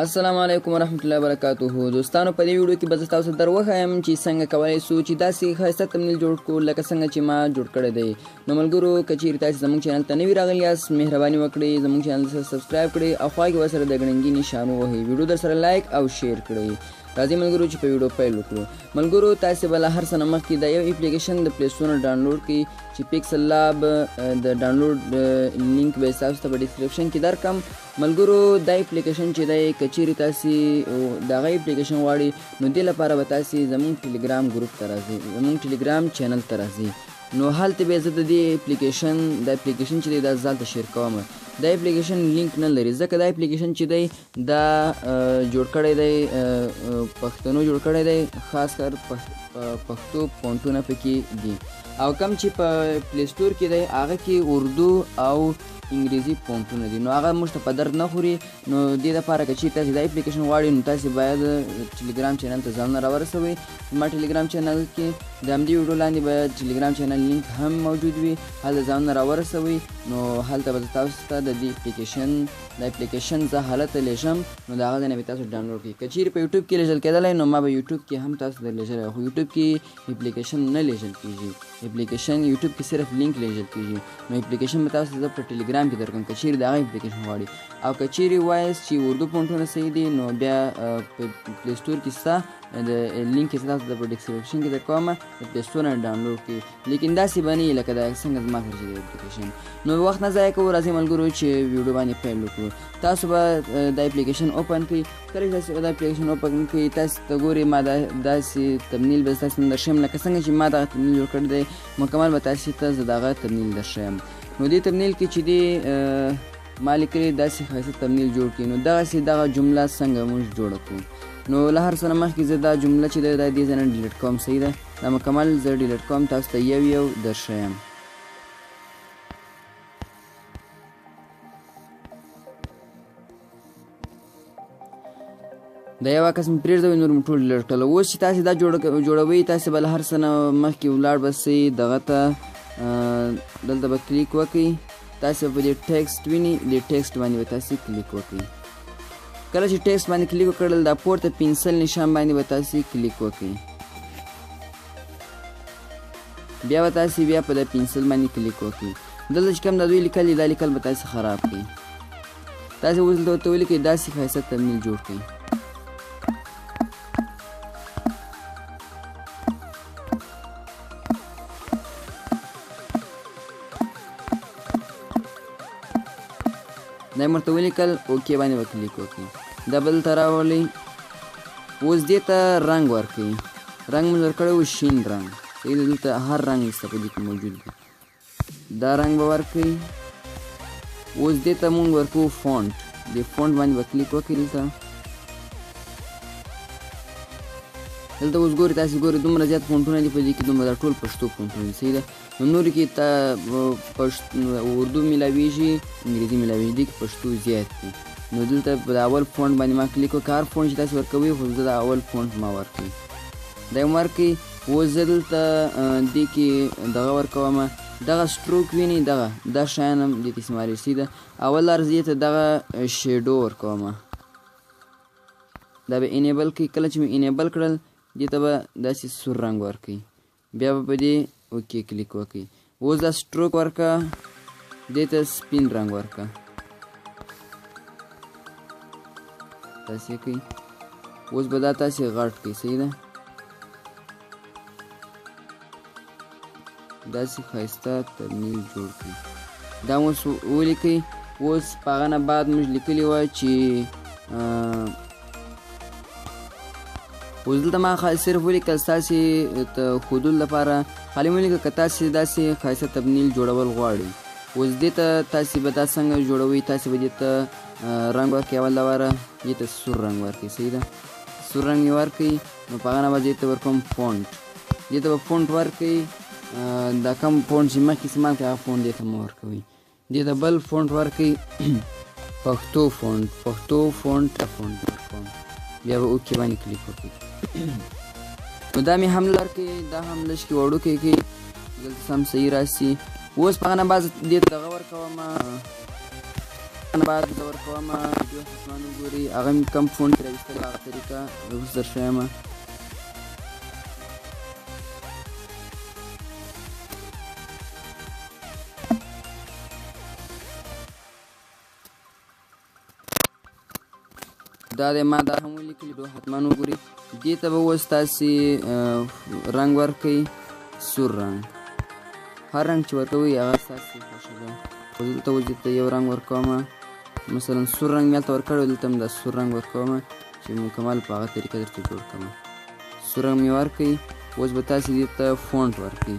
السلام علیکم ورحمت الله وبرکاته. دوستانو په دې ویډیو کې به زه تاسو ته وښیم چې څنګه کولی شو چې داسې ښایسته تبنل جوړ کړو لکه څنګه چې ما جوړ کړی دی. نو ملګرو که چیرې تاسې زموږ چینل ته نوي راغلي یاست مهرباني وکړئ زموږ چینل ته سبسکرایب کړئ او خواکي ورسره دګړنګي نشان ووهي. ویډیو درسره لایک او شیر کړئ. راځئ ملګرو چې په ویډیو پیل وکړو. ملګرو تاسې به له هر څه نه مخکې دا یو اپلیکیشن د پلی سټور نه ډاونلوډ کړئ چې Pixllab د ډاونلوډ لینک به تاسو ته په ډسکرپشن کې درکړم. ملګرو دا اپلیکیشن چې دی که چیرې تاسې د هغه اپلیکیشن غواړئ نو دې لپاره به تاسې زموږ ټلیګرام ګروپ ته راځئ، زموږ ټلیګرام چینل ته راځئ. نو هلته به زه د دې اپلیکیشن چې دی دا ځان ته شیر کوم. دا اپلیکیشن لینک نه لري ځکه دا اپلیکیشن چې دی دا جوړ کړی دی پښتنو جوړ کړی دی، خاص کر پښتو فونټونه پکې دي او کم چې په پلی سټور کې دی هغه کې اردو او انګریزي فونټونه دي. نو هغه موږ ته په درد نه خوري. نو دې دپاره که چیرې تاسې دا اپلیکیشن غواړئ نو تاسې باید ټلیګرام چینل ته ځانونه راورسوئ. زما ټلیګرام چینل کې د همدې ویډیو لاندې به ټلیګرام چینل لینک هم موجود وي، هلته ځانونه راورسوئ. نو هلته به تاسو ته د دې اپلیکیشن زه هلته لیږم نو د هغه ځای نه به تاسو ډاونلوډ کړئ. که چیرې په یوټیوب کې لیږل کېدلی نو ما به یوټیوب کې هم تاسو ته لیږلی، خو یوټیوب کې اپلیکیشن نه لیږل کېږي. اپلیکیشن یوټیوب کې صرف لینک لیږل کېږي. نو اپلیکیشن به تاسو ته زه په ټلیګرام کې درکړم که چیرې د هغه اپلیکیشن غواړئ. او که چیرې وایاست چې اردو فونټونه صحیح دي نو بیا په پلی سټور کې شته، د لینک یې تاسو ته په ډسکرپشن کې درکوم، د پلی سټور نه ډاونلوډ کړئ. لیکن داسې به نه وي لکه دا څنګه زما سره چې دی اپلیکیشن. نو وخت نه ضایع کوو، راځئ ملګرو چې ویډیو باندې پیل وکړو. تاسو به دا اپلیکیشن اوپن کړئ. کله چې تاسو دا اپلیکیشن اوپن کړئ تاسو ته ګورئ ما داسې تبنیل به تاسو ته درښیم لکه څنګه چې ما دغه تبنیل جوړ کړی دی مکمل به تاسو ته زه دغه تبنیل درښیم. نو دې تبنیل کې چې دی ما لیکلي داسې ښایسته تبنیل جوړ کړي. نو دغسې دغه جمله څنګه موږ جوړه کړو. نو له هر څه نه مخکې زه دا جمله چې ده دا دې ځای نه ډیلیټ کوم. صحیح ده، دا مکمل زه ډیلیټ کوم، تاسو ته یو درښیم. دا یو عکس مې پرېږدوئ نور مې ټول ډیلیټ کړل. اوس چې تاسې دا جوړوئ تاسې به له هر څه نه مخکې ولاړ به سئ دغه ته، دلته به کلیک وکړئ. تاسې به دې ټیکسټ وینئ، دې ټیکسټ باندې به تاسې کلیک وکړئ. کله چې ټیکسټ باندې کلیک وکړل دا پورته پنسل نشان باندې به تاسې کلیک وکړئ. بیا به تاسې بیا په د پنسل باندې کلیک وکړئ. دلته چې کوم دا دوی لیکل دا لیکل به تاسې خراب کړئ. تاسې اوس دلته ورته ولیکئ داسې ښایسته تبنیل جوړ کړئ. دا یې ورته ولیکل، اوکې باندې به کلیک وکړئ. دا به دلته راولئ. اوس دې ته رنګ ورکړئ. رنګ مې ورکړی و شین رنګ. صحیح ده، دلته هر رنګ سته په دې کې موجود دی. دا رنګ به ورکړئ. اوس دې ته مونږ ورکوو فونټ. دې فونټ باندې به کلیک وکړئ. دلته اوس ګورئ تاسې ګورئ دومره زیات فونټونه دي په دې کې، دومره دا ټول پښتو فونټونه دي. صحیح ده، نو نورو کې اردو میلاویږي، انګریزي میلاویږي، دې کې پښتو زیات دي. نو دلته په د اول فونټ باندې ما کلیک وکړ. هر فونټ چې تاسې ورکوئ خو زه د اول فونټ ما ورکوئ. دا یې ورکوئ. اوس زه دلته دې کې دغه ورکوم، دغه سټروک وینئ، دا شیان هم دې ته استعمالېږي. صحیح ده، اول عرض دې ته دغه شیډو ورکوم. دا به انیبل کړئ. کله چې مې انیبل کړل دې ته به داسې سور رنګ ورکوئ. بیا به په دې اوکې کلیک وکړئ. اوس دا سټروک ورکړه، دې ته سپین رنګ ورکړه. داسې کوئ. اوس به دا تاسې غټ کړئ. صحیح ده، داسې ښایسته تبنیل جوړ کړئ. دا اوس ولیکئ. اوس په هغه نه بعد موږ لیکلي وه چې اوس دلته ما صرف ولیکل ستاسې ښودلو لپاره خالي مې ولیکل که تاسې داسې ښایسته تبنیل جوړول غواړئ. اوس دې ته تاسې به دا څنګه جوړوئ، تاسې به دې ته رنګ ورکړئ. اول لپاره دې ته سور رنګ ورکړئ. صحیح ده، سور رنګ یې ورکړئ. نو په هغه نه به دې ته ورکوم فونټ. دې ته به فونټ ورکړئ. دا کم فونټ چې مخکې استعمال کړئ هغه فونټ دې ته مه ورکوئ. دې ته بل فونټ ورکړئ، پښتو فونټ ورکوم. بیا به اوکې باندې کلیک وکړئ. نو دا مې هم لرکړئ، دا هم لږ کې وړوکی کړئ، دلته سم صحیح راسي. اوس په هغه نه بعد دې ته دغه ورکوم بعد زه ورکوم ویډیو حتما وګورئ هغه مې کوم فونټ کې راویستلی هغه طریقه اوس در ښیم دا دی ما دا هم ولیکلي ویډیو حتما وګورئ دې ته به اوس تاسې رنګ ورکوئ سور رنګ هر رنګ چې ورکوئ هغه ستاسې خوښه ده خو دلته اوس دې ته یو رنګ ورکوم مثلا سور رنګ مې هلته ورکړی و دلته هم دا سور رنګ ورکوم چې مکمل په هغه طریقه درته جوړ کړم سور رنګ مې ورکوئ اوس به تاسې دې ته فونټ ورکوئ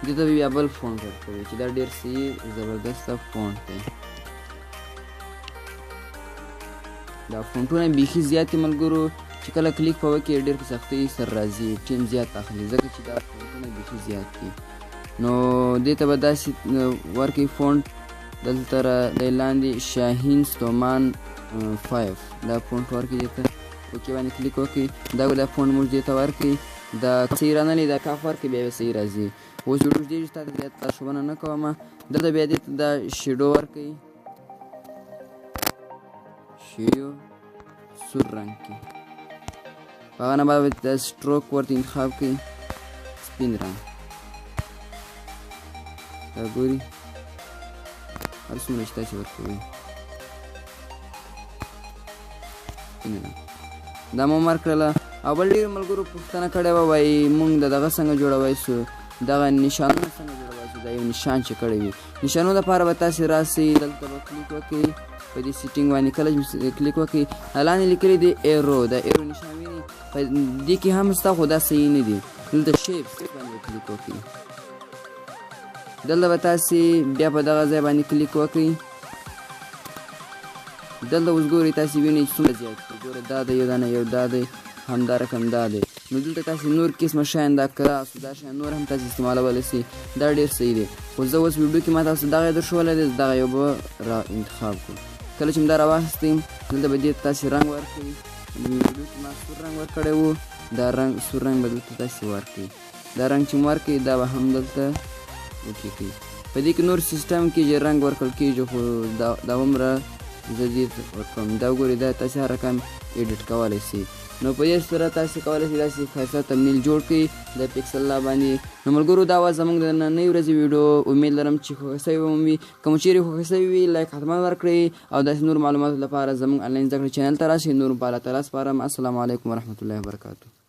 دې ته به بیا بل فونټ ورکوئ چې دا ډېر صحیح زبردسته فونټ دی دا فونټونه بیخي زیات دي ملګرو چې کله کلیک په وکړئ ډېر په سختۍ سره راځي ټیم زیات اخلي ځکه چې دا فونټونه بیخي زیات دي نو دې ته به داسې ورکړئ فونټ دلته دی لاندې شاهین ستومان 5 دا فونټ ورکړئ دې ته اوکې باندې کلیک وکړئ دا فونټ موږ دې ته ورکړئ دا صحیح رانلي دا کاف ورکړئ بیا به صحیح راځي اوس ویډیو ډېر تا ته زیات لارښوونه نه کوم دلته بیا دې ته دا شیډو ورکړئ شیډو سور رنګ کې په هغه نه بعد د سټروک ورته انتخاب کړئ سپین رنګ دا ګوري هر څومره چې تاسې ورکوئ سپین رنګ دا مو مر کړله او بل ډېرو ملګرو پوښتنه کړې وه وایي مونږ د دغه څنګه جوړوی سو دغه نشانونه څنګه جوړوی سو دا یو نشان چې کړی وي نشانو دپاره به تاسې راسئ دلته به کلیک وکړئ په دې سیټینګ باندې کله چې کلیک وکړئ لاندې لیکلی دی ایرو دا ایرو نشان وینئ په دې کې هم ستا خو دا صحیح نه دي دلته شیپس باندې کلیک وکړئ دلته به تاسې بیا په دغه ځای باندې کلیک وکړئ دلته اوس ګورئ تاسې وینئ څومره زیات دي ګوره دا دی یو دانه یو دا دی همدارنګه هم دا دی نو دلته تاسې نور قسمه شیان دا کراس دا شیان نور هم تاسې استعمالولی سئ دا ډېر صحیح دی خو زه اوس ویډیو کې ما تاسو دغه درښولی دی دغه یو به را انتخاب کړو کله چې مې دا راواخیستئ دلته به دې تاسې رنګ ورکړئ ویډیو کې ما سور رنګ ورکړی و دا رنګ سور رنګ به دلته تاسې ورکړئ دا رنګ چې مو ورکړئ دا به هم دلته اوکې کړئ په دې کې نور سیسټم کې چې رنګ ورکړل کېږي خو دا هومره زه دې ورکوم دا وګورئ دا تاسې هر رقم ایډیټ کولی سئ نو په دې سره تاسې کولی سئ داسې ښایسته تبنیل جوړ کړئ د پکسلاب باندې نو ملګرو دا وه زموږ د نننۍ ورځې ویډیو امید لرم چې خوښه سوې به مو وي که مو چیرې خوښه سوې وي لایک حتما ورکړئ او داسې نور معلوماتو لپاره زموږ آنلاین زده کړې چینل ته راشئ نور په الله تعالی سپارم السلام علیکم ورحمة الله وبرکاتو